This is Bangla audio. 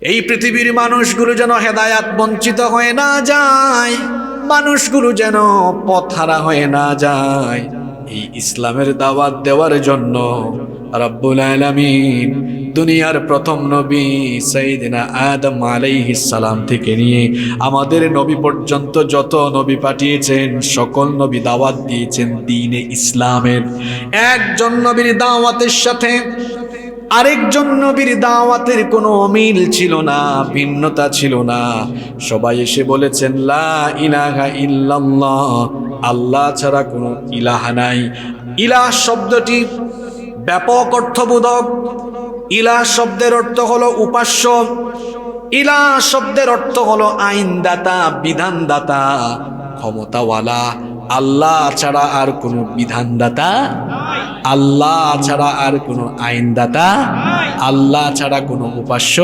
এই পৃথিবীর মানুষগুলো যেন হেদায়াত বঞ্চিত হয়ে না যায়, মানুষগুলো যেন পথহারা হয়ে না যায়, এই ইসলামের দাওয়াত দেওয়ার জন্য রব্বুল আলামিন দুনিয়ার প্রথম নবী সাইয়েদনা আদম আলাইহিস সালাম থেকে নিয়ে আমাদের নবী পর্যন্ত যত নবী পাঠিয়েছেন, সকল নবী দাওয়াত দিয়েছেন দ্বীনে ইসলামের। একজন নবীর দাওয়াতের সাথে আরেকজন নবীর দাওয়াতের কোনো অমিল ছিল না, ভিন্নতা ছিল না। সবাই এসে বলেছেন লা ইলাহা ইল্লাল্লাহ, আল্লাহ ছাড়া কোনো ইলাহা নাই। ইলাহ শব্দটি ব্যাপক অর্থবোধক। ইলাহ শব্দের অর্থ হলো উপাস্য, ইলাহ শব্দের অর্থ হলো আইনদাতা, বিধানদাতা, ক্ষমতাওয়ালা। আল্লাহ ছাড়া আর কোনো বিধানদাতা, আল্লাহ ছাড়া আর কোনো আইনদাতা, আল্লাহ ছাড়া কোনো উপাস্য